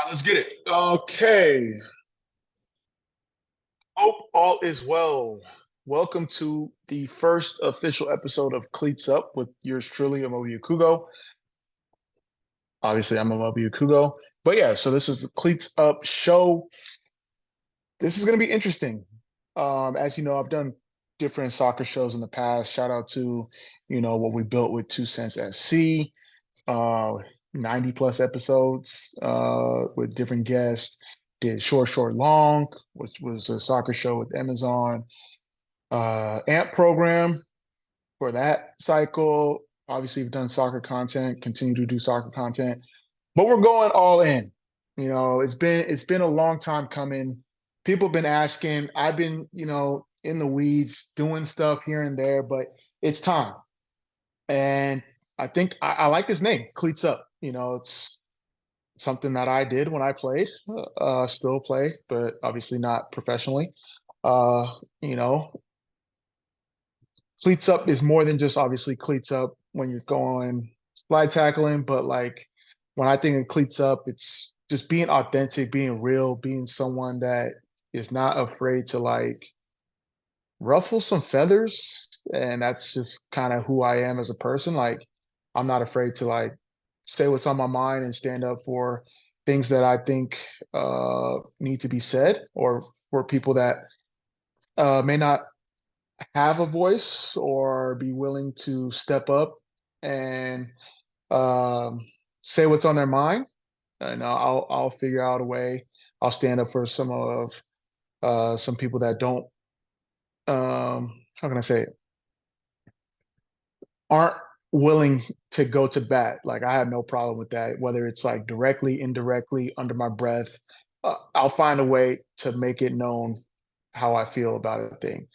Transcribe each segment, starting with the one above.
right, let's get it. Okay. Hope all is well. Welcome to the first official episode of Cleats Up with yours truly, Amobi Okugo. Obviously, I'm Amobi Okugo. But yeah, so this is the Cleats Up show. This is going to be interesting. As you know, I've done different soccer shows in the past. Shout out to, what we built with 2 Cents FC, uh, 90 plus episodes with different guests. Did Short, Long, which was a soccer show with Amazon. AMP program for that cycle. Obviously, we've done soccer content, continue to do soccer content, but we're going all in. It's been a long time coming. People have been asking. I've been, in the weeds doing stuff here and there, but it's time. And I think I like this name, Cleats Up. It's something that I did when I played, still play, but obviously not professionally. Uh, you know, Cleats Up is more than just obviously cleats up when you're going slide tackling, but like when I think of cleats up, it's just being authentic, being real, being someone that is not afraid to like ruffle some feathers. And that's just kind of who I am as a person. Like I'm not afraid to like say what's on my mind and stand up for things that I think need to be said, or for people that may not have a voice or be willing to step up and um, say what's on their mind. And I'll figure out a way. I'll stand up for some people that don't, how can I say it, aren't willing to go to bat. Like I have no problem with that, whether it's like directly, indirectly, under my breath. I'll find a way to make it known how I feel about a thing.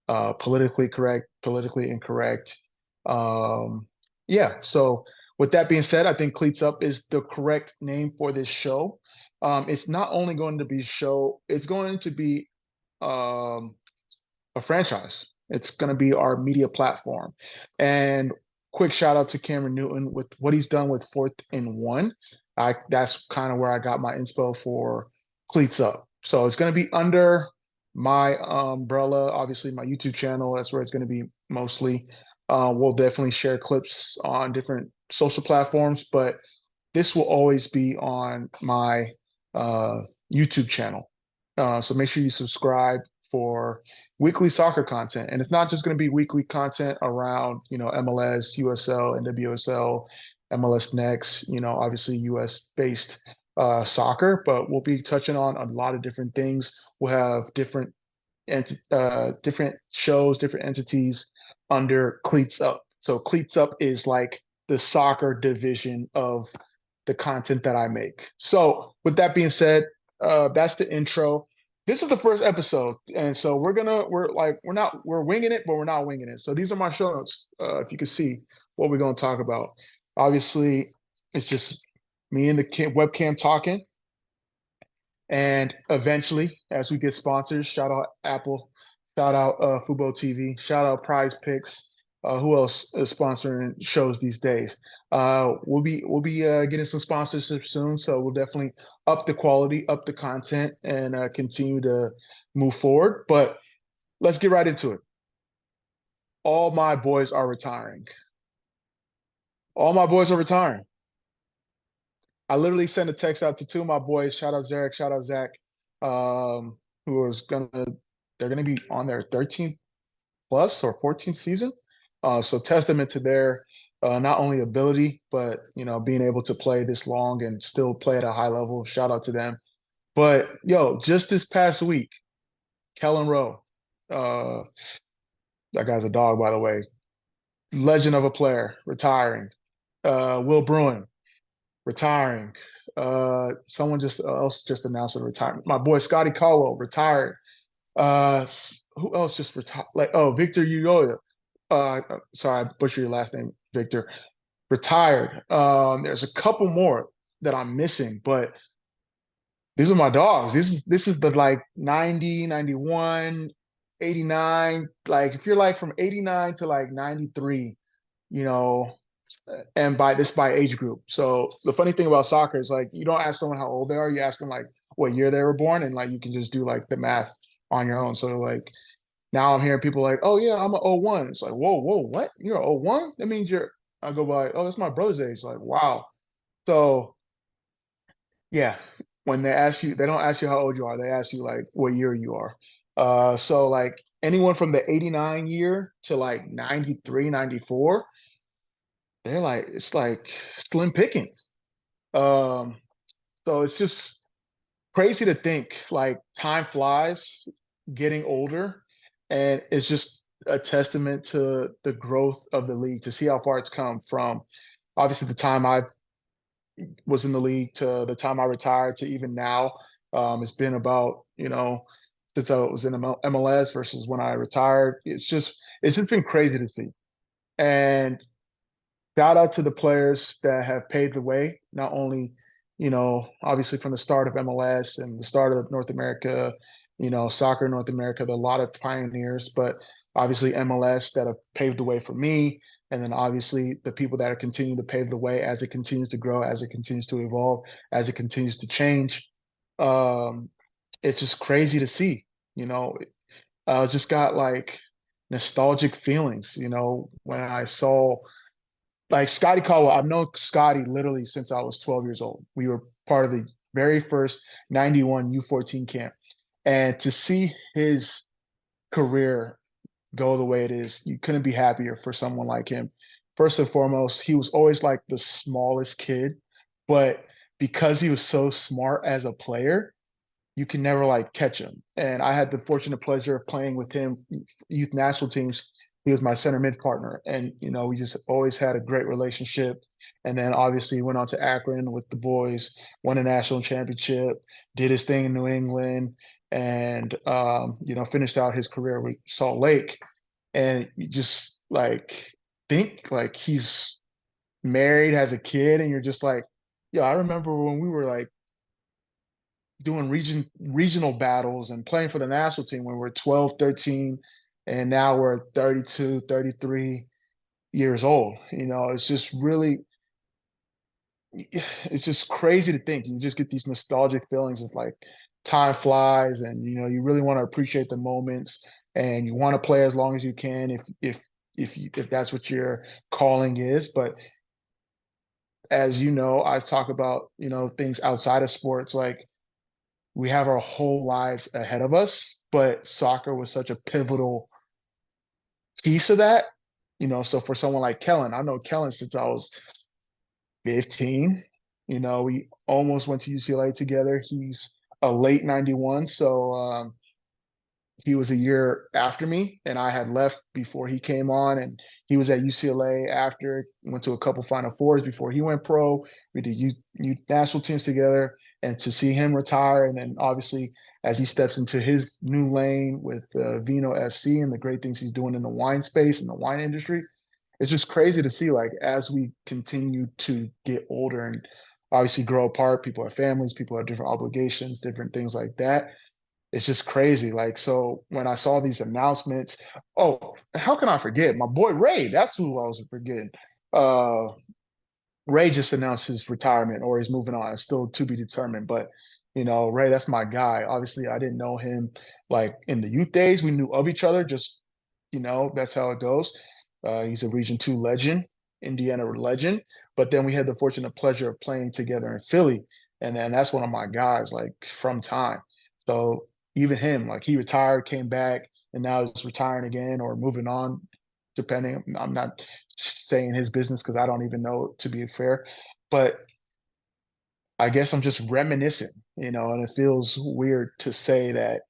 Politically correct, politically incorrect. Um, yeah. So with that being said, I think Cleats Up is the correct name for this show. It's not only going to be show, it's going to be um, a franchise. It's going to be our media platform. And quick shout out to Cameron Newton with what he's done with Fourth and One. That's kind of where I got my inspo for Cleats Up. So it's going to be under my umbrella, obviously my YouTube channel. That's where it's going to be mostly. We'll definitely share clips on different social platforms, but this will always be on my YouTube channel. So make sure you subscribe for weekly soccer content. And it's not just going to be weekly content around, MLS, USL, NWSL, MLS Next, obviously US based soccer, but we'll be touching on a lot of different things. We'll have different shows, different entities under Cleats Up. So Cleats Up is like the soccer division of the content that I make. So with that being said, that's the intro. This is the first episode, and so we're winging it, but we're not winging it. So these are my show notes. If you can see what we're going to talk about. Obviously, it's just me and the webcam talking, and eventually, as we get sponsors, shout out Apple, shout out Fubo TV, shout out Prize Picks. Who else is sponsoring shows these days? We'll be getting some sponsorship soon, so we'll definitely up the quality, up the content, and continue to move forward. But let's get right into it. All my boys are retiring. All my boys are retiring. I literally sent a text out to two of my boys. Shout out Zarek, shout out Zach, um, who is they're gonna be on their 13th plus or 14th season. So testament to their not only ability, but being able to play this long and still play at a high level. Shout out to them. But yo, just this past week, Kellen Rowe, uh, that guy's a dog, by the way. Legend of a player, retiring. Will Bruin, retiring. Someone just else just announced a retirement. My boy Scotty Caldwell retired. Who else just retired? Like, oh, Victor Uyoya. Sorry, I butchered your last name, Victor. Retired. There's a couple more that I'm missing, but these are my dogs. This is the like 90, 91, 89. Like if you're like from 89 to like 93, you know, and by age group. So the funny thing about soccer is like you don't ask someone how old they are, you ask them like what year they were born, and like you can just do like the math on your own. So like now I'm hearing people like, oh yeah, I'm a '01. It's like, whoa, what? You're a '01? That means you're I go by, oh, that's my brother's age. Like, wow. So yeah, when they ask you, they don't ask you how old you are, they ask you like what year you are. So like anyone from the 89 year to like 93, 94, they're like, it's like slim pickings. Um, so it's just crazy to think like time flies, getting older, and it's just a testament to the growth of the league to see how far it's come from obviously the time I was in the league to the time I retired to even now. It's been about, since I was in MLS versus when I retired. It's just been crazy to see. And shout out to the players that have paved the way, not only, obviously from the start of MLS and the start of North America, soccer in North America, there are a lot of pioneers, but obviously MLS that have paved the way for me. And then obviously the people that are continuing to pave the way as it continues to grow, as it continues to evolve, as it continues to change. Um, it's just crazy to see, you know, just got like nostalgic feelings, when I saw like Scotty Caldwell. I've known Scotty literally since I was 12 years old. We were part of the very first 91 U14 camp. And to see his career go the way it is, you couldn't be happier for someone like him. First and foremost, he was always like the smallest kid, but because he was so smart as a player, you can never like catch him. And I had the fortunate pleasure of playing with him youth national teams. He was my center mid partner, and we just always had a great relationship. And then obviously he went on to Akron with the boys, won a national championship, did his thing in New England, and finished out his career with Salt Lake. And you just like think like he's married, has a kid, and you're just like, yo, I remember when we were like doing regional battles and playing for the national team when we're 12, 13, and now we're 32, 33 years old. It's just crazy to think. You just get these nostalgic feelings of like time flies, and you really want to appreciate the moments, and you want to play as long as you can if that's what your calling is. But as you know, I talk about, things outside of sports, like we have our whole lives ahead of us, but soccer was such a pivotal piece of that. So for someone like Kellen, I know Kellen since I was 15. We almost went to UCLA together. He's a late 91. So he was a year after me, and I had left before he came on, and he was at UCLA after, went to a couple Final Fours before he went pro. We did youth national teams together, and to see him retire, and then obviously as he steps into his new lane with Vino FC and the great things he's doing in the wine space and the wine industry, it's just crazy to see like as we continue to get older and obviously grow apart, people have families, people have different obligations, different things like that. It's just crazy. Like, so when I saw these announcements, oh, how can I forget? My boy Ray, that's who I was forgetting. Uh, Ray just announced his retirement or he's moving on. It's still to be determined. But, Ray, that's my guy. Obviously, I didn't know him like in the youth days. We knew of each other, just, that's how it goes. He's a Region 2 legend, Indiana legend. But then we had the fortunate pleasure of playing together in Philly. And then that's one of my guys, like from time. So even him, like he retired, came back, and now he's retiring again or moving on, depending. I'm not saying his business because I don't even know, to be fair. But I guess I'm just reminiscing, and it feels weird to say that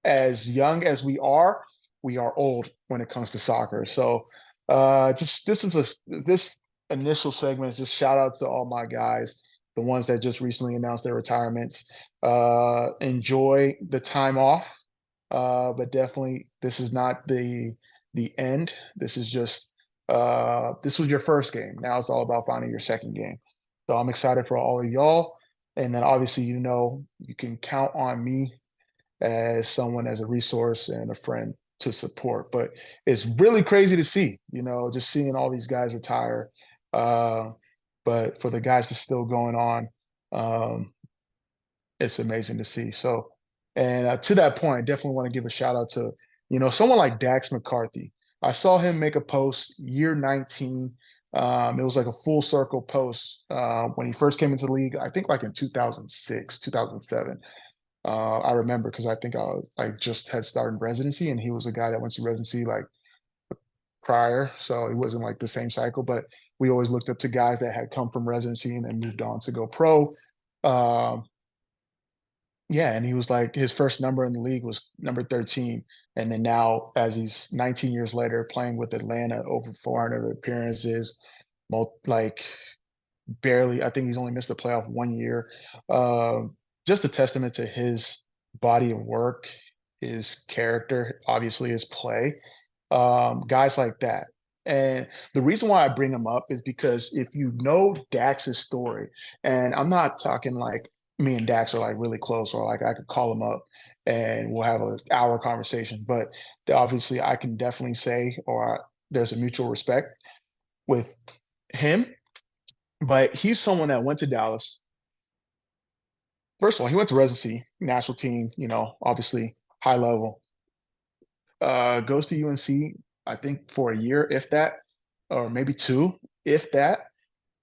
as young as we are old when it comes to soccer. So just this initial segment is just shout out to all my guys, the ones that just recently announced their retirements. Enjoy the time off, but definitely this is not the end. This is just this was your first game. Now it's all about finding your second game. So I'm excited for all of y'all. And then obviously, you can count on me as someone as a resource and a friend to support. But it's really crazy to see, just seeing all these guys retire. Uh, but for the guys that's still going on, um, it's amazing to see. So, and to that point, I definitely want to give a shout out to, someone like Dax McCarthy. I saw him make a post year 19. It was like a full circle post when he first came into the league, I think like in 2006, 2007. I remember because I think I just had started residency, and he was a guy that went to residency like prior, so it wasn't like the same cycle. But we always looked up to guys that had come from residency and then moved on to go pro. Um, yeah, and he was like his first number in the league was number 13. And then now, as he's 19 years later, playing with Atlanta, over 400 appearances, like barely, I think he's only missed the playoff 1 year. Just a testament to his body of work, his character, obviously his play, guys like that. And the reason why I bring him up is because if you know Dax's story, and I'm not talking like me and Dax are like really close, or like I could call him up and we'll have an hour conversation, but obviously I can definitely say, or there's a mutual respect with him. But he's someone that went to Dallas. First of all, he went to residency, national team, obviously high level. Goes to UNC, I think for a year, if that, or maybe two, if that.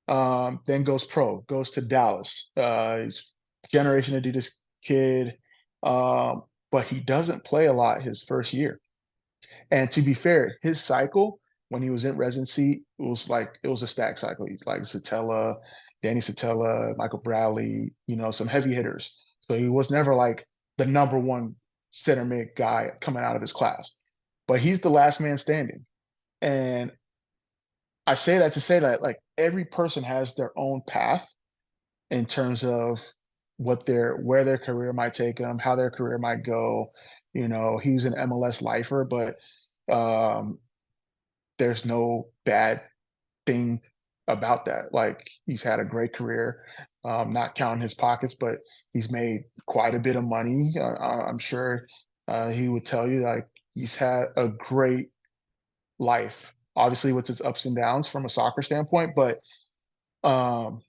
Then goes pro, goes to Dallas. He's Generation Adidas kid, but he doesn't play a lot his first year. And to be fair, his cycle when he was in residency, it was a stack cycle. He's like Satella, Danny Satella, Michael Bradley, some heavy hitters. So he was never like the number one center mid guy coming out of his class. But he's the last man standing. And I say that to say that like every person has their own path in terms of where their career might take them, how their career might go. He's an MLS lifer, but um, there's no bad thing about that. Like he's had a great career, not counting his pockets, but he's made quite a bit of money. I'm sure he would tell you like he's had a great life, obviously with its ups and downs from a soccer standpoint. But um,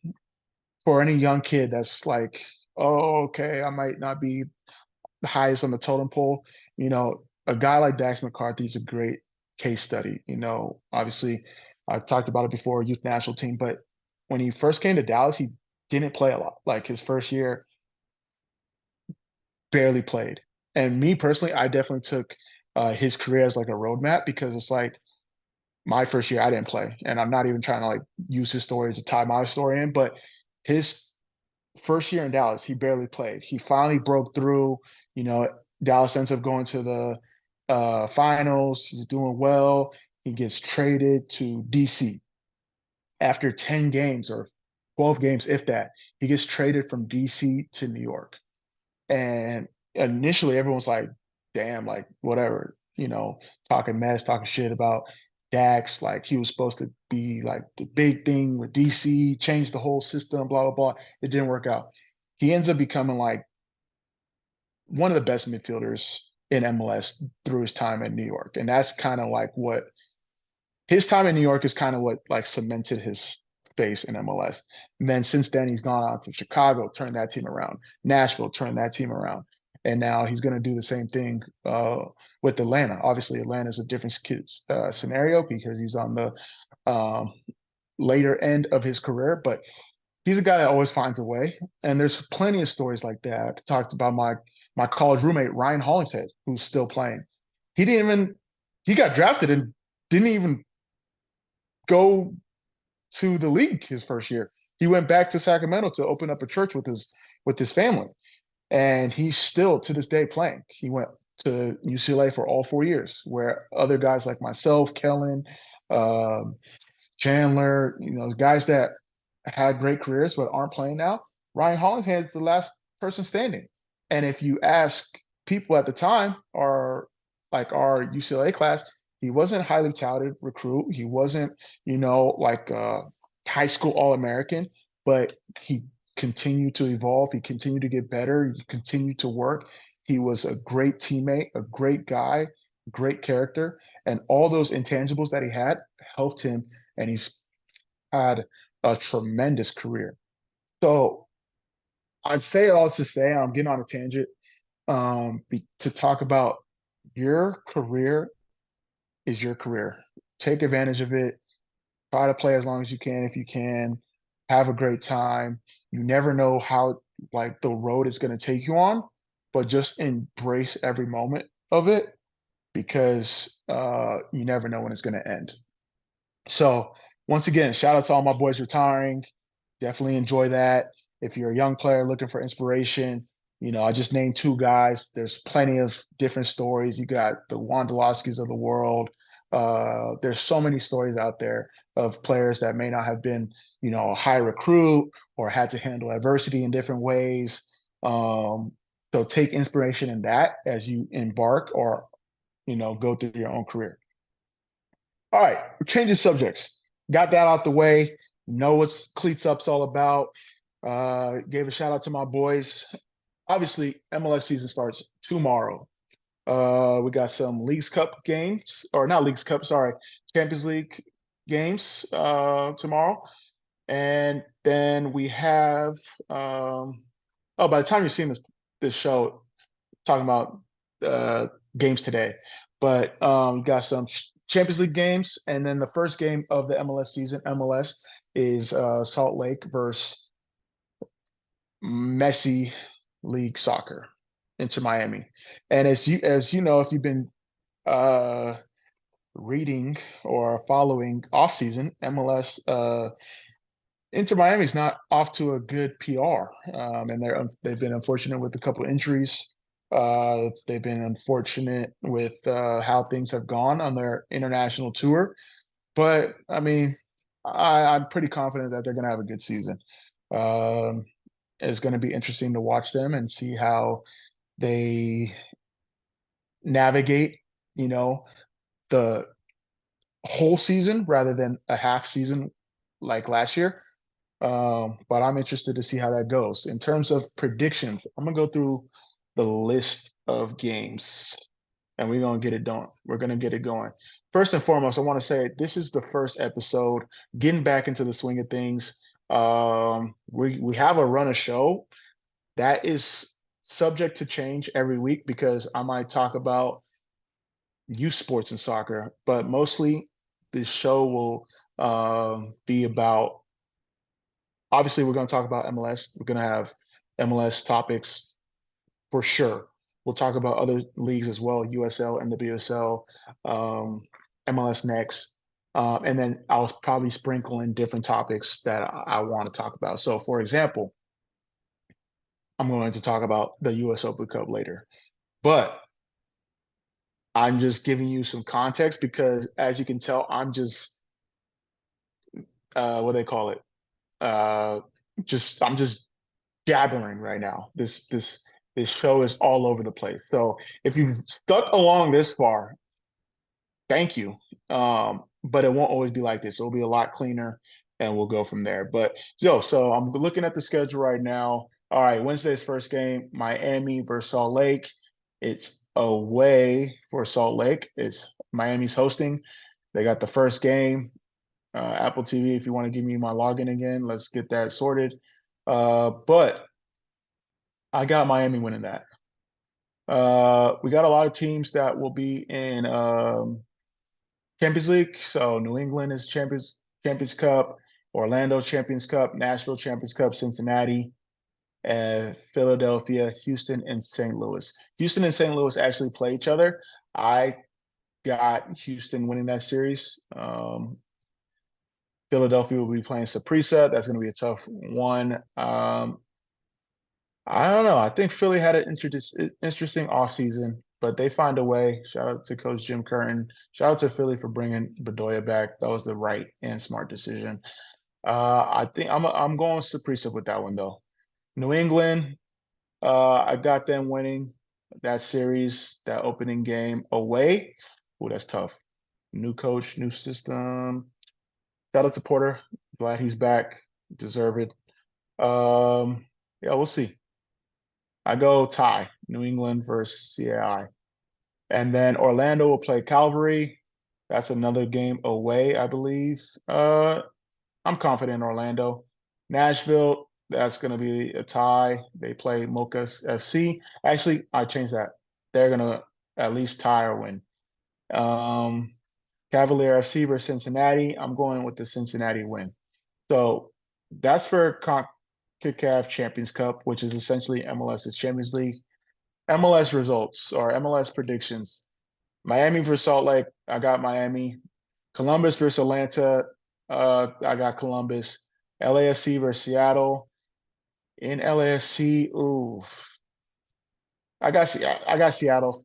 for any young kid that's like, oh, okay, I might not be the highest on the totem pole, a guy like Dax McCarthy is a great case study. Obviously, I've talked about it before, youth national team, but when he first came to Dallas, he didn't play a lot. Like his first year, barely played. And me personally, I definitely took his career as like a roadmap because it's like my first year, I didn't play. And I'm not even trying to like use his story to tie my story in, but his first year in Dallas, he barely played. He finally broke through. You know, Dallas ends up going to the finals. He's doing well. He gets traded to DC after 10 games or 12 games, if that. He gets traded from DC to New York. And initially, everyone's like, damn, like, whatever, talking mess, talking shit about Dax. Like, he was supposed to be like the big thing with DC, change the whole system, blah, blah, blah. It didn't work out. He ends up becoming like one of the best midfielders in MLS through his time in New York. And that's kind of like what his time in New York is kind of what like cemented his space in MLS. And then since then, he's gone on to Chicago, turned that team around. Nashville turned that team around. And now he's going to do the same thing with Atlanta. Obviously, Atlanta is a different scenario because he's on the um, later end of his career, but he's a guy that always finds a way. And there's plenty of stories like that. I talked about my college roommate Ryan Hollingshead, who's still playing. He didn't even he got drafted and didn't even go to the league his first year. He went back to Sacramento to open up a church with his family, and he's still to this day playing. He went to UCLA for all 4 years, where other guys like myself, Kellen, um, Chandler, guys that had great careers but aren't playing now. Ryan Hollingshead is the last person standing. And if you ask people at the time, or like our UCLA class, he wasn't a highly touted recruit. He wasn't, like a high school All-American, but he continued to evolve. He continued to get better. He continued to work. He was a great teammate, a great guy, great character, and all those intangibles that he had helped him. And he's had a tremendous career. So I say it all to say I'm getting on a tangent to talk about your career is your career. Take advantage of it. Try to play as long as you can if you can. Have a great time. You never know how like the road is going to take you on, but just embrace every moment of it because you never know when it's going to end. So once again, shout out to all my boys retiring. Definitely enjoy that. If you're a young player looking for inspiration, I just named two guys. There's plenty of different stories. You got the Wondolowskis of the world. There's so many stories out there of players that may not have been, a high recruit or had to handle adversity in different ways. So take inspiration in that as you embark or, go through your own career. All right, we're changing subjects. Got that out the way. Know what Cleats Up's all about. Gave a shout out to my boys. Obviously, MLS season starts tomorrow. We got some Leagues Cup games, or not Leagues Cup, sorry, Champions League games tomorrow. And then we have, by the time you're seeing this show, talking about games today. But we got some Champions League games, and then the first game of the MLS season, MLS, is Salt Lake versus Messi League Soccer into Miami. And as you know, if you've been uh, reading or following off season, MLS Inter Miami's not off to a good PR, and they've been unfortunate with a couple injuries. They've been unfortunate with how things have gone on their international tour. But I mean, I'm pretty confident that they're going to have a good season. Um, it's going to be interesting to watch them and see how they navigate, the whole season rather than a half season like last year. But I'm interested to see how that goes. In terms of predictions, I'm gonna go through the list of games and we're gonna get it done. We're gonna get it going. First and foremost, I want to say this is the first episode, getting back into the swing of things. We have a run a show that is subject to change every week because I might talk about youth sports and soccer, but mostly this show will be about. Obviously, we're going to talk about MLS. We're going to have MLS topics for sure. We'll talk about other leagues as well, USL, NWSL, MLS next. And then I'll probably sprinkle in different topics that I want to talk about. So, for example, I'm going to talk about the US Open Cup later. But I'm just giving you some context because, as you can tell, I'm just, what do they call it? I'm just jabbering right now. This show is all over the place. So if you've stuck along this far, thank you. But it won't always be like this. It'll be a lot cleaner, and we'll go from there. But so I'm looking at the schedule right now. All right, Wednesday's first game, Miami versus Salt Lake. It's away for Salt Lake. It's Miami's hosting. They got the first game. Apple TV, if you want to give me my login again, let's get that sorted. But I got Miami winning that. We got a lot of teams that will be in Champions League. So New England is Champions Cup, Orlando Champions Cup, Nashville Champions Cup, Cincinnati, and Philadelphia, Houston, and St. Louis. Houston and St. Louis actually play each other. I got Houston winning that series. Philadelphia will be playing Saprissa. That's going to be a tough one. I don't know. I think Philly had an interesting offseason, but they find a way. Shout out to Coach Jim Curtin. Shout out to Philly for bringing Bedoya back. That was the right and smart decision. I think I'm going Saprissa with that one though. New England, I got them winning that series, that opening game away. Oh, that's tough. New coach, new system. Shout out to Porter. Glad he's back. Deserve it. Yeah, we'll see. I go tie, New England versus CAI. And then Orlando will play Calvary. That's another game away, I believe. I'm confident in Orlando. Nashville, that's going to be a tie. They play Mocha FC. Actually, I changed that. They're going to at least tie or win. Um, Cavalier FC versus Cincinnati. I'm going with the Cincinnati win. So that's for CONCACAF Champions Cup, which is essentially MLS's Champions League. MLS results or MLS predictions. Miami versus Salt Lake. I got Miami. Columbus versus Atlanta. I got Columbus. LAFC versus Seattle. In LAFC, ooh, I got Seattle.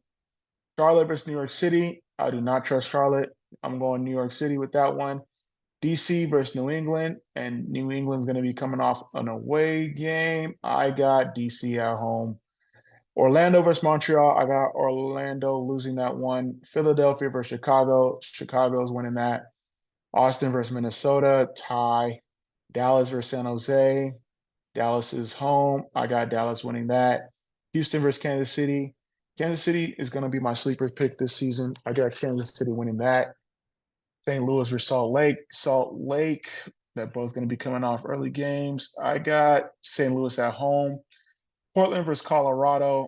Charlotte versus New York City. I do not trust Charlotte. I'm going New York City with that one. DC versus New England, and New England's going to be coming off an away game. I got DC at home. Orlando versus Montreal. I got Orlando losing that one. Philadelphia versus Chicago. Chicago's winning that. Austin versus Minnesota. Tie. Dallas versus San Jose. Dallas is home. I got Dallas winning that. Houston versus Kansas City. Kansas City is going to be my sleeper pick this season. I got Kansas City winning that. St. Louis versus Salt Lake. Salt Lake, they're both going to be coming off early games. I got St. Louis at home. Portland versus Colorado.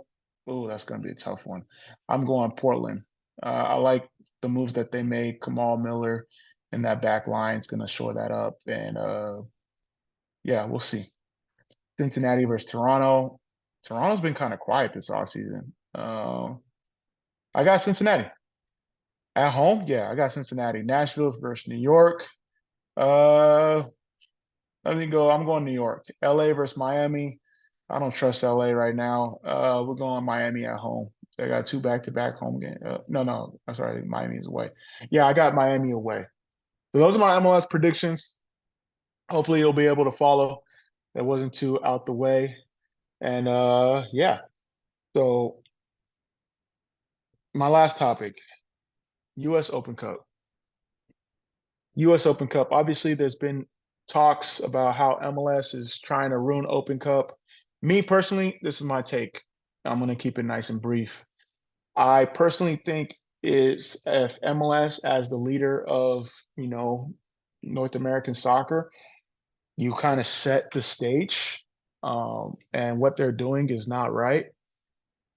Ooh, that's going to be a tough one. I'm going Portland. I like the moves that they made. Kamal Miller and that back line is going to shore that up. And yeah, we'll see. Cincinnati versus Toronto. Toronto's been kind of quiet this offseason. I got Cincinnati. At home, yeah, I got Cincinnati. Nashville versus New York. Uh, Let me go. I'm going New York. LA versus Miami. I don't trust LA right now. We're going Miami at home. They got two back-to-back home games. No. I'm sorry. Miami is away. Yeah, I got Miami away. So those are my MLS predictions. Hopefully, you'll be able to follow. It wasn't too out the way. And yeah. So my last topic, U.S. Open Cup. U.S. Open Cup. Obviously, there's been talks about how MLS is trying to ruin Open Cup. Me personally, this is my take. I'm going to keep it nice and brief. I personally think is if MLS as the leader of North American soccer, you kind of set the stage, and what they're doing is not right.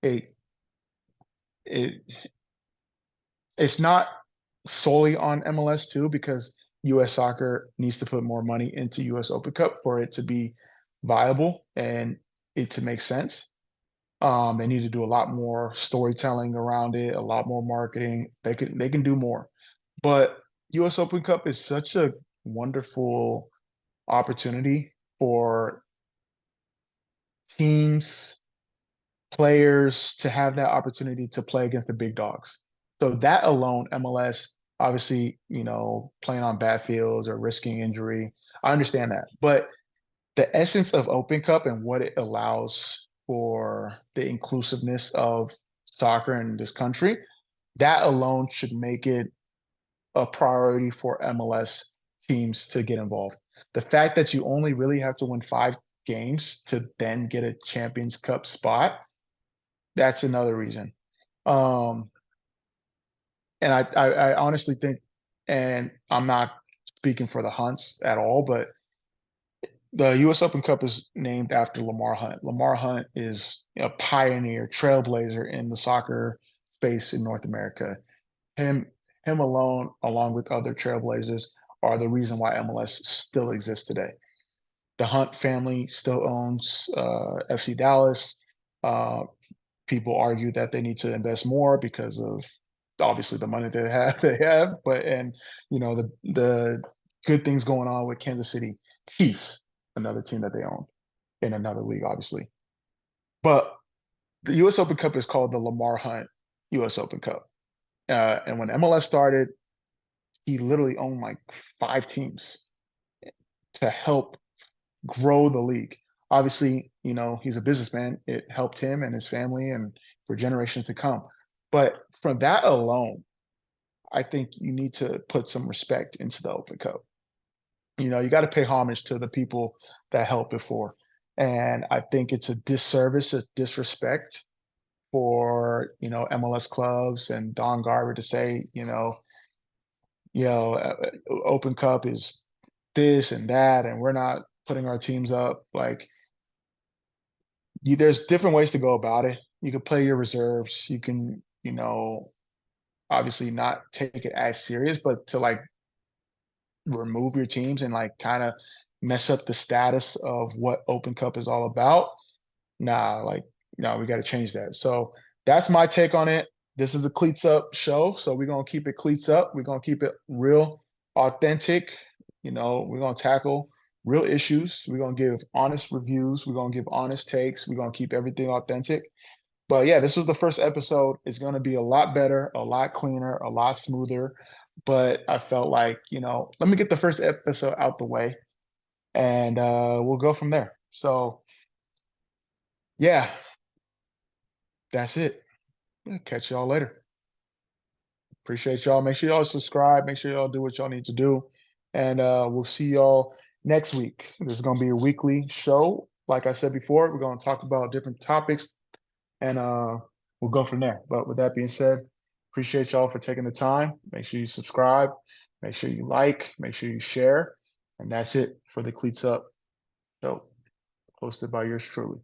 It it it's not solely on MLS too, because US soccer needs to put more money into US Open Cup for it to be viable and it to make sense. They need to do a lot more storytelling around it, a lot more marketing. They can do more. But US Open Cup is such a wonderful opportunity for teams, players to have that opportunity to play against the big dogs. So that alone, MLS, obviously, playing on bad fields or risking injury, I understand that. But the essence of Open Cup and what it allows for the inclusiveness of soccer in this country, that alone should make it a priority for MLS teams to get involved. The fact that you only really have to win 5 games to then get a Champions Cup spot, that's another reason. Um, and I honestly think, and I'm not speaking for the Hunts at all, but the U.S. Open Cup is named after Lamar Hunt. Lamar Hunt is a pioneer, trailblazer in the soccer space in North America. Him, him alone, along with other trailblazers, are the reason why MLS still exists today. The Hunt family still owns FC Dallas. Uh, People argue that they need to invest more because of obviously the money they have. But and the good things going on with Kansas City Chiefs, another team that they own in another league, obviously. But the U.S. Open Cup is called the Lamar Hunt U.S. Open Cup. And when MLS started, he literally owned like 5 teams to help grow the league. Obviously, he's a businessman. It helped him and his family and for generations to come. But for that alone, I think you need to put some respect into the Open Cup. You got to pay homage to the people that helped before. And I think it's a disservice, a disrespect for, MLS clubs and Don Garber to say, Open Cup is this and that, and we're not putting our teams up. Like, there's different ways to go about it. You can play your reserves. You can, obviously not take it as serious, but to like remove your teams and like kind of mess up the status of what Open Cup is all about. Nah, like, no, we got to change that. So that's my take on it. This is the Cleats Up show. So we're going to keep it Cleats Up. We're going to keep it real, authentic. We're going to tackle real issues. We're going to give honest reviews. We're going to give honest takes. We're going to keep everything authentic. But yeah, this was the first episode. It's going to be a lot better, a lot cleaner, a lot smoother. But I felt like, let me get the first episode out the way and we'll go from there. So yeah, that's it. Catch y'all later. Appreciate y'all. Make sure y'all subscribe. Make sure y'all do what y'all need to do. And we'll see y'all next week. There's going to be a weekly show. Like I said before, we're going to talk about different topics and we'll go from there. But with that being said, appreciate y'all for taking the time. Make sure you subscribe. Make sure you like. Make sure you share. And that's it for the Cleats Up show, hosted by yours truly.